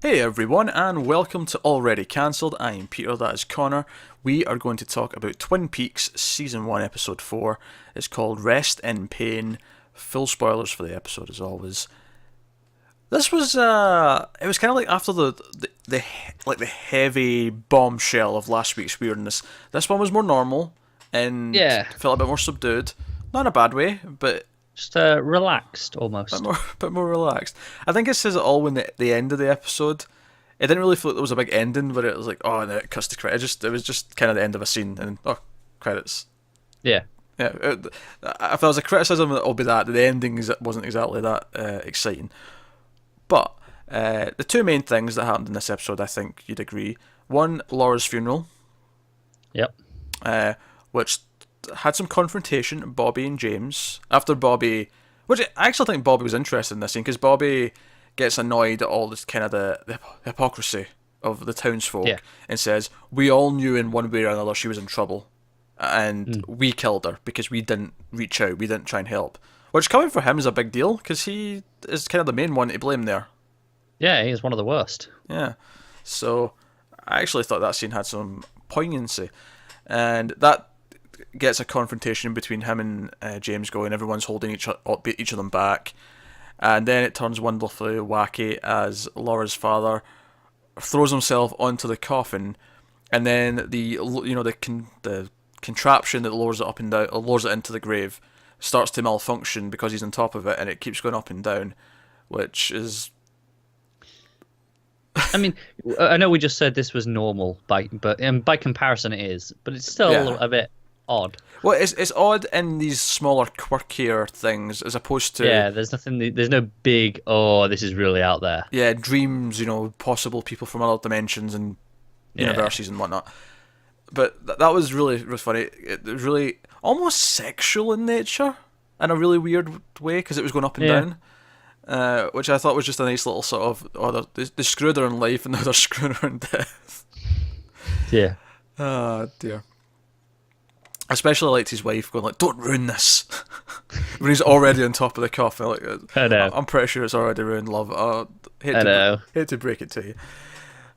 Hey everyone, and welcome to Already Cancelled. I am Peter, that is Connor. We are going to talk about Twin Peaks Season 1, Episode 4. It's called Rest in Pain. Full spoilers for the episode as always. This was, it was kind of like after the heavy bombshell of last week's weirdness. This one was more normal and Yeah, felt a bit more subdued. Not in a bad way, but just relaxed almost. bit more relaxed. I think it says it all when the end of the episode. It didn't really feel like there was a big ending, but it was like, oh, and then it cuts to credits. It was just kind of the end of a scene, and oh, credits. Yeah, Yeah, if there was a criticism, it'll be that the ending wasn't exactly that exciting. But the two main things that happened in this episode, I think you'd agree. One, Laura's funeral, yep. which had some confrontation, Bobby and James. After Bobby, which I actually think Bobby was interested in this scene, because Bobby gets annoyed at all this kind of the hypocrisy of the townsfolk, Yeah. and says, we all knew in one way or another she was in trouble, and we killed her because we didn't reach out, we didn't try and help. Which, coming for him, is a big deal, because he is kind of the main one to blame there. Yeah, he's one of the worst. Yeah. So, I actually thought that scene had some poignancy. And that gets a confrontation between him and James going, everyone's holding each of them back. And then it turns wonderfully wacky as Laura's father throws himself onto the coffin, and then the contraption that lowers it up and down, lowers it into the grave, starts to malfunction because he's on top of it, and it keeps going up and down, which is... I mean, I know we just said this was normal, but by comparison it is, but it's still a bit odd. Well, it's odd in these smaller, quirkier things as opposed to... Yeah, there's no big, oh, this is really out there. Yeah, dreams, possible people from other dimensions and universes and whatnot. But that was really funny. It was really almost sexual in nature, in a really weird way, because it was going up and down, which I thought was just a nice little sort of, they screwed her in life and now they're screwing her in death. Yeah. Oh, dear. I especially liked his wife going like, don't ruin this, when he's already on top of the coffin. Like, I know. I'm pretty sure it's already ruined, love. Hate to break it to you.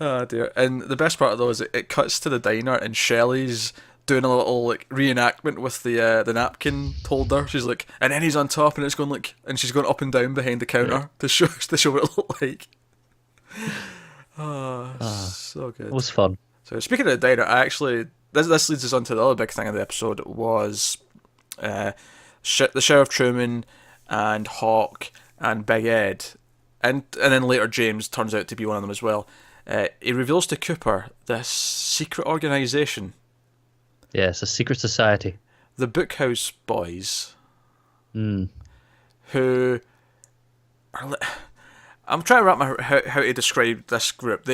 Oh dear. And the best part of though is it cuts to the diner and Shelley's doing a little like reenactment with the napkin holder. She's like, and then he's on top and it's going like, and she's going up and down behind the counter to show what it looked like. So good. It was fun. So speaking of the diner, I actually this leads us on to the other big thing of the episode was the Sheriff Truman and Hawk and Big Ed, and then later James turns out to be one of them as well. He reveals to Cooper this secret organisation. Yeah, it's a secret society. The Bookhouse Boys. Mm. Who are... I'm trying to wrap my how to describe this group.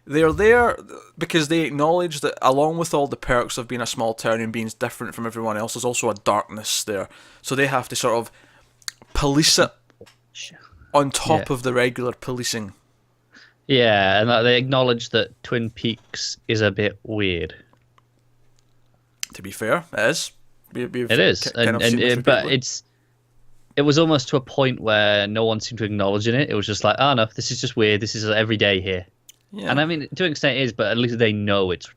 They're there because they acknowledge that along with all the perks of being a small town and being different from everyone else, there's also a darkness there. So they have to sort of police it on top of the regular policing. Yeah, and they acknowledge that Twin Peaks is a bit weird. To be fair, it is. It is, it was almost to a point where no one seemed to acknowledge it. It was just like, oh no, this is just weird. This is every day here. Yeah. And I mean, to an extent it is, but at least they know it's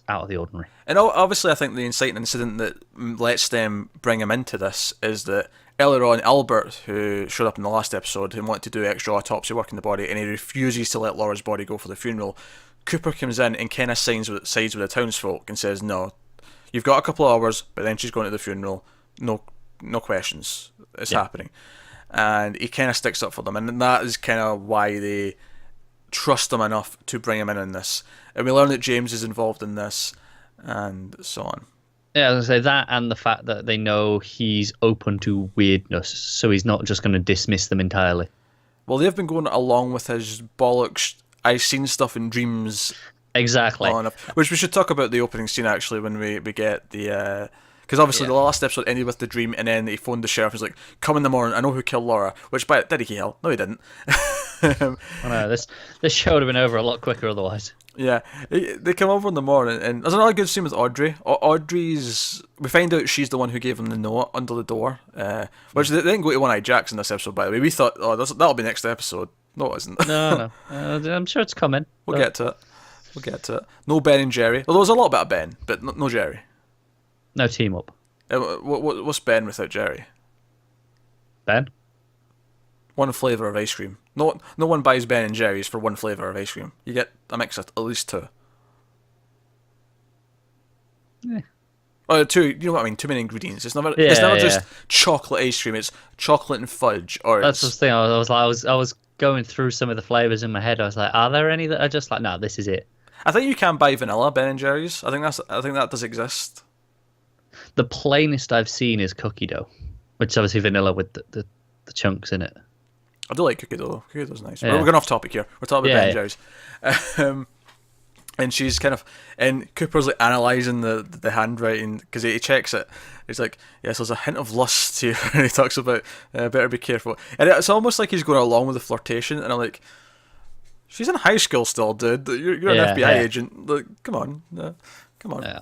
out of the ordinary. And obviously, I think the inciting incident that lets them bring him into this is that earlier on, Albert, who showed up in the last episode, who wanted to do extra autopsy work in the body, and he refuses to let Laura's body go for the funeral. Cooper comes in and kind of sides with the townsfolk and says, no, you've got a couple of hours, but then she's going to the funeral. No questions. It's happening. And he kind of sticks up for them, and that is kind of why they trust him enough to bring him in this. And we learn that James is involved in this, and so on. Yeah, I was going to say that, and the fact that they know he's open to weirdness, so he's not just going to dismiss them entirely. Well, they've been going along with his bollocks, I've seen stuff in dreams. Exactly. Which we should talk about the opening scene, actually, when we get the... Because obviously the last episode ended with the dream, and then he phoned the sheriff and was like, come in the morning, I know who killed Laura. Which, did he kill? No, he didn't. I know, this show would have been over a lot quicker otherwise. Yeah, they come over in the morning, and there's another good scene with Audrey. Audrey's... We find out she's the one who gave him the note under the door, which they didn't go to One-Eyed Jacks in this episode, by the way. We thought, that'll be next episode. No, it isn't. No, no. I'm sure it's coming. We'll get to it. We'll get to it. No Ben and Jerry. Although there's a lot about Ben, but no Jerry. No team up. What's Ben without Jerry? Ben? One flavour of ice cream. No one buys Ben and Jerry's for one flavour of ice cream. You get a mix of at least two. Yeah. Or two, you know what I mean? Too many ingredients. It's never just chocolate ice cream. It's chocolate and fudge. Or that's the thing. I was going through some of the flavors in my head. I was like, are there any that are just like, no, this is it? I think you can buy vanilla Ben and Jerry's. I think that does exist. The plainest I've seen is cookie dough, which is obviously vanilla with the chunks in it. I do like cookie dough. Cookie dough's nice. Yeah. We're going off topic here. We're talking about Ben and Jerry's. And she's and Cooper's like analysing the handwriting because he checks it. He's like, yes, there's a hint of lust here, and he talks about better be careful. And it's almost like he's going along with the flirtation, and I'm like, she's in high school still, dude. You're an FBI agent. Like, come on. Yeah.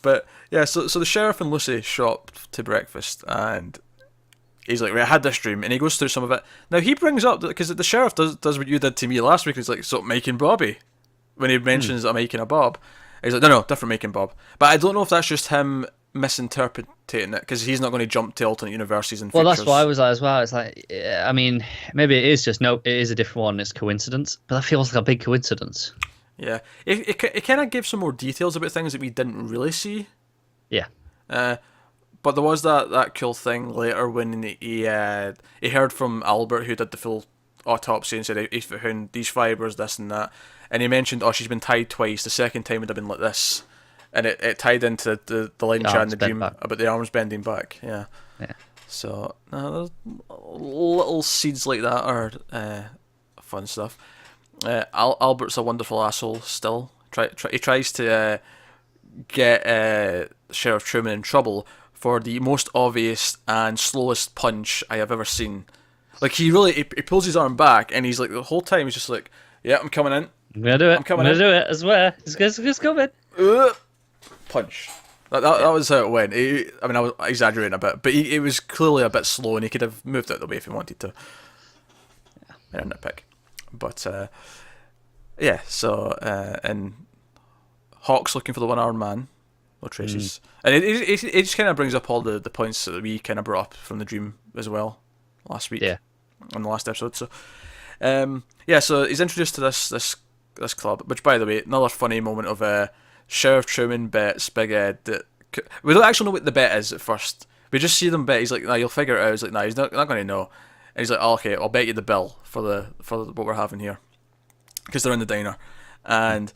But yeah, so the sheriff and Lucy show up to breakfast, and he's like, right, I had this dream, and he goes through some of it. Now he brings up because the sheriff does what you did to me last week. He's like, so Mike and Bobby. When he mentions that I'm making a Bob, he's like, no, different making Bob. But I don't know if that's just him misinterpreting it, because he's not going to jump to alternate universes and futures. Well, that's what I was like as well. It's like, I mean, maybe it is just, no, it is a different one, it's coincidence. But that feels like a big coincidence. Yeah. It kind of gives some more details about things that we didn't really see. Yeah. But there was that cool thing later when he heard from Albert, who did the full autopsy, and said he found these fibres, this and that. And he mentioned, she's been tied twice. The second time would have been like this. And it tied into the line chat in the dream about the arms bending back. Yeah. So, there's little seeds like that are fun stuff. Albert's a wonderful asshole still. He tries to get Sheriff Truman in trouble for the most obvious and slowest punch I have ever seen. Like, he pulls his arm back, and he's like, the whole time he's just like, yeah, I'm coming in. I'm gonna do it. I'm gonna do it. I swear. It's coming. Punch. That was how it went. I was exaggerating a bit, but it was clearly a bit slow, and he could have moved out of the way if he wanted to. Yeah, nitpick. But so and Hawk's looking for the one-armed man. No traces. And it just kind of brings up all the points that we kind of brought up from the dream as well last week. Yeah. On the last episode. So so he's introduced to this club, which, by the way, another funny moment of Sheriff Truman bets Big Ed that we don't actually know what the bet is at first. We just see them bet. He's like, nah, you'll figure it out. He's like, nah, he's not going to know. And he's like, oh, okay, I'll bet you the bill for what we're having here, because they're in the diner. And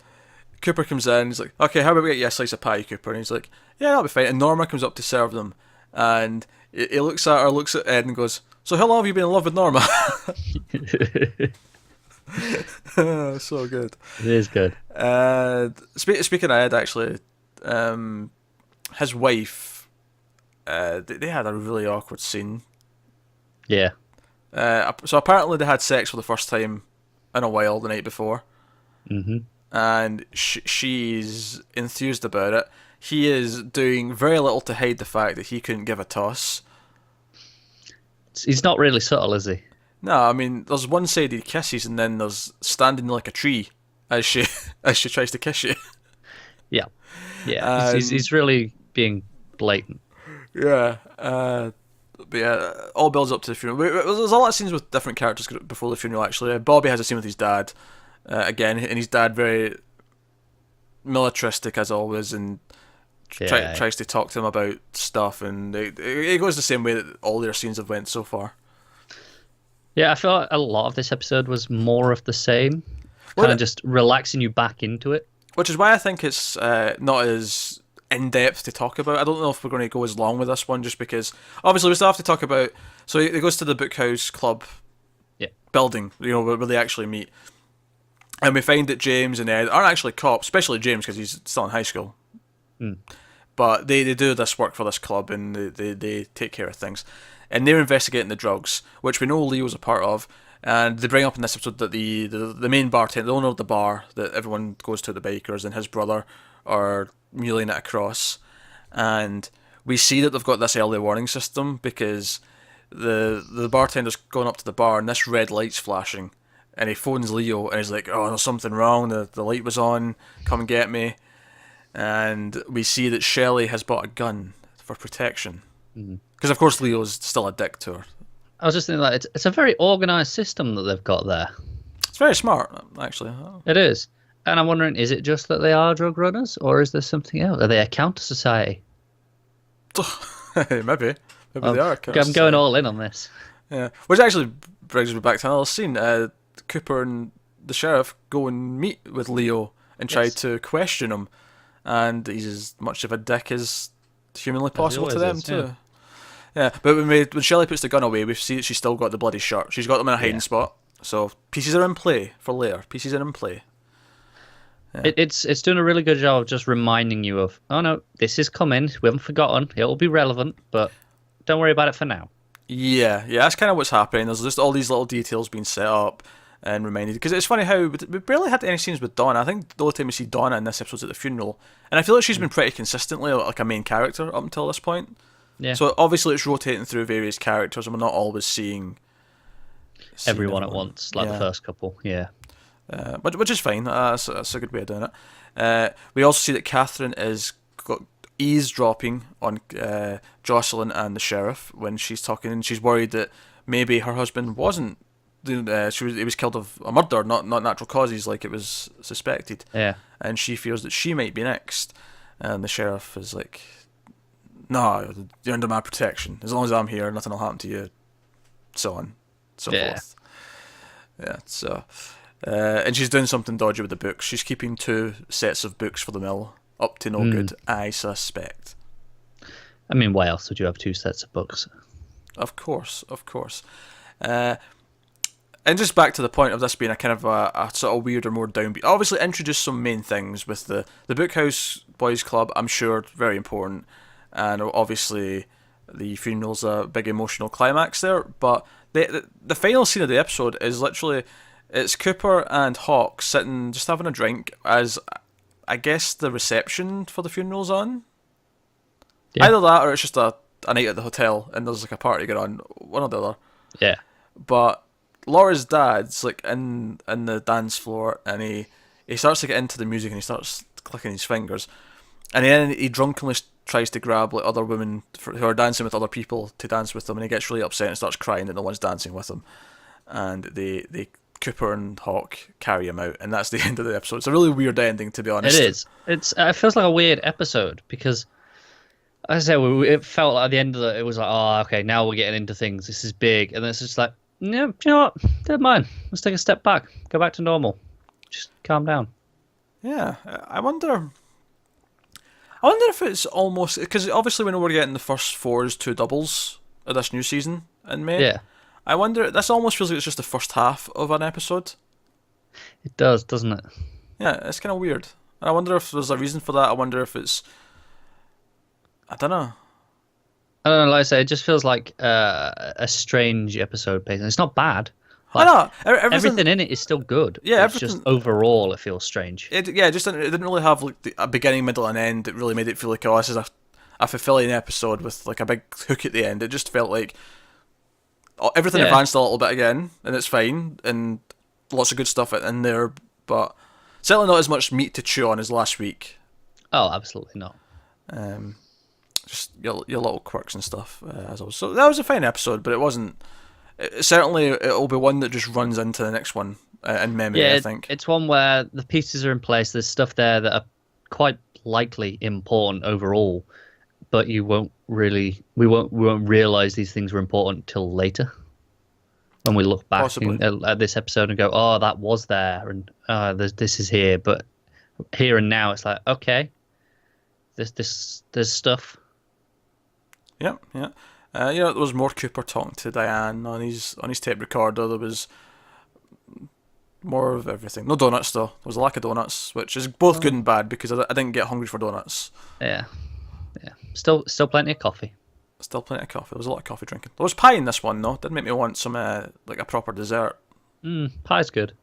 Cooper comes in. He's like, okay, how about we get you a slice of pie, Cooper? And he's like, yeah, that'll be fine. And Norma comes up to serve them, and he looks at her, looks at Ed, and goes, so how long have you been in love with Norma? So good. It is good. Speaking of Ed, actually, his wife, they had a really awkward scene. Yeah. So apparently they had sex for the first time in a while the night before. Mm-hmm. And she's enthused about it. He is doing very little to hide the fact that he couldn't give a toss. He's not really subtle, is he? No, I mean, there's one side he kisses, and then there's standing like a tree as she tries to kiss you. Yeah. He's really being blatant. Yeah. But yeah, all builds up to the funeral. There's a lot of scenes with different characters before the funeral, actually. Bobby has a scene with his dad, again, and his dad very militaristic as always, and tries to talk to him about stuff, and it goes the same way that all their scenes have went so far. Yeah, I feel like a lot of this episode was more of the same, kind of just relaxing you back into it. Which is why I think it's not as in-depth to talk about. I don't know if we're going to go as long with this one, just because obviously we still have to talk about. So he goes to the Bookhouse Club building, where they actually meet, and we find that James and Ed aren't actually cops, especially James because he's still in high school. But they do this work for this club, and they take care of things. And they're investigating the drugs, which we know Leo's a part of. And they bring up in this episode that the main bartender, the owner of the bar that everyone goes to, the Bakers, and his brother are muling it across. And we see that they've got this early warning system because the bartender's going up to the bar and this red light's flashing. and he phones Leo, and he's like, "Oh, there's something wrong. The light was on. Come and get me." And we see that Shelley has bought a gun for protection, because of course Leo's still a dick to her. I was just thinking, like, it's a very organised system that they've got there. It's very smart, actually. It is. And I'm wondering, is it just that they are drug runners, or is there something else? Are they a counter society? Maybe they are. I'm going all in on this. Yeah, which actually brings me back to another scene. Cooper and the sheriff go and meet with Leo and try to question him, and he's as much of a dick as humanly possible to them too. Yeah, but when Shelley puts the gun away, we see that she's still got the bloody shirt. She's got them in a hiding spot. So pieces are in play for later. Pieces are in play. Yeah. It's doing a really good job of just reminding you of, oh no, this is coming. We haven't forgotten. It will be relevant, but don't worry about it for now. Yeah, that's kind of what's happening. There's just all these little details being set up and reminded. Because it's funny how we barely had any scenes with Donna. I think the only time we see Donna in this episode is at the funeral, and I feel like she's been pretty consistently like a main character up until this point. Yeah. So obviously it's rotating through various characters, and we're not always seeing everyone at once, like the first couple. Yeah. Which is fine. That's a good way of doing it. We also see that Catherine is eavesdropping on Jocelyn and the sheriff when she's talking, and she's worried that maybe her husband wasn't. He was killed of a murder, not natural causes like it was suspected. Yeah. And she fears that she might be next. And the sheriff is like, "No, you're under my protection. As long as I'm here, nothing will happen to you." So on, so forth. Yeah. So. And she's doing something dodgy with the books. She's keeping 2 sets of books for the mill. Up to no good, I suspect. I mean, why else would you have 2 sets of books? Of course. And just back to the point of this being a kind of a sort of weirder, more downbeat. Obviously, introduce some main things with the Bookhouse Boys Club. I'm sure very important, and obviously the funeral's a big emotional climax there. But the final scene of the episode is literally. It's Cooper and Hawk sitting, just having a drink, as I guess the reception for the funeral's on. Yeah. Either that, or it's just a night at the hotel, and there's like a party going on, one or the other. Yeah. But Laura's dad's like in the dance floor, and he starts to get into the music, and he starts clicking his fingers, and then he drunkenly tries to grab like other women who are dancing with other people to dance with them, and he gets really upset and starts crying that no one's dancing with him, and they Cooper and Hawk carry him out, and that's the end of the episode. It's a really weird ending, to be honest. It is. It feels like a weird episode because, as I said, it felt like at the end of it was like, oh, okay, now we're getting into things. This is big, and then it's just like, no, you know what? Never mind. Let's take a step back. Go back to normal. Just calm down. Yeah, I wonder if it's almost because obviously we know we're getting the first 4s 2 doubles of this new season in May. Yeah. I wonder, this almost feels like it's just the first half of an episode. It does, doesn't it? Yeah, it's kind of weird. And I wonder if there's a reason for that. I wonder if it's... I don't know. I don't know, like I say, it just feels like a strange episode pacing. It's not bad. Like, I know. Everything in it is still good. Yeah, it's just overall it feels strange. It didn't really have like a beginning, middle, and end. It really made it feel like, oh, this is a fulfilling episode with like a big hook at the end. It just felt like everything advanced a little bit again, and it's fine, and lots of good stuff in there, but certainly not as much meat to chew on as last week. Oh, absolutely not. Just your little quirks and stuff. So that was a fine episode, but it wasn't. Certainly, it'll be one that just runs into the next one in memory. I think it's one where the pieces are in place. There's stuff there that are quite likely important overall, but we won't realize these things were important till later when we look back at this episode and go, oh, that was there, and this is here. But here and now, it's like, okay, there's stuff. Yeah. There was more Cooper talking to Diane on his tape recorder. There was more of everything. No donuts though. There was a lack of donuts, which is both good and bad because I didn't get hungry for donuts. Yeah. Still plenty of coffee. Still plenty of coffee. There was a lot of coffee drinking. There was pie in this one though. Did make me want some like a proper dessert. Pie's good.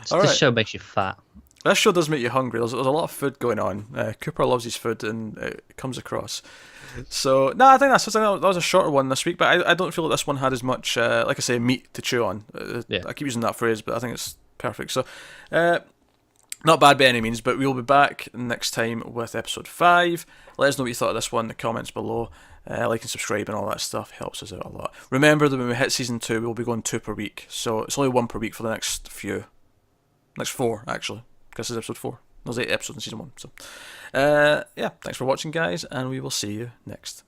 This show makes you fat. This show does make you hungry. There's a lot of food going on. Cooper loves his food, and it comes across. So, no, I think that was a shorter one this week, but I don't feel like this one had as much, like I say, meat to chew on. Yeah. I keep using that phrase, but I think it's perfect. So, not bad by any means, but we'll be back next time with episode 5. Let us know what you thought of this one in the comments below. Like and subscribe and all that stuff helps us out a lot. Remember that when we hit season 2, we'll be going 2 per week. So it's only 1 per week for the next 4, actually, because this is episode 4. There's 8 episodes in season 1. So, yeah, thanks for watching, guys, and we will see you next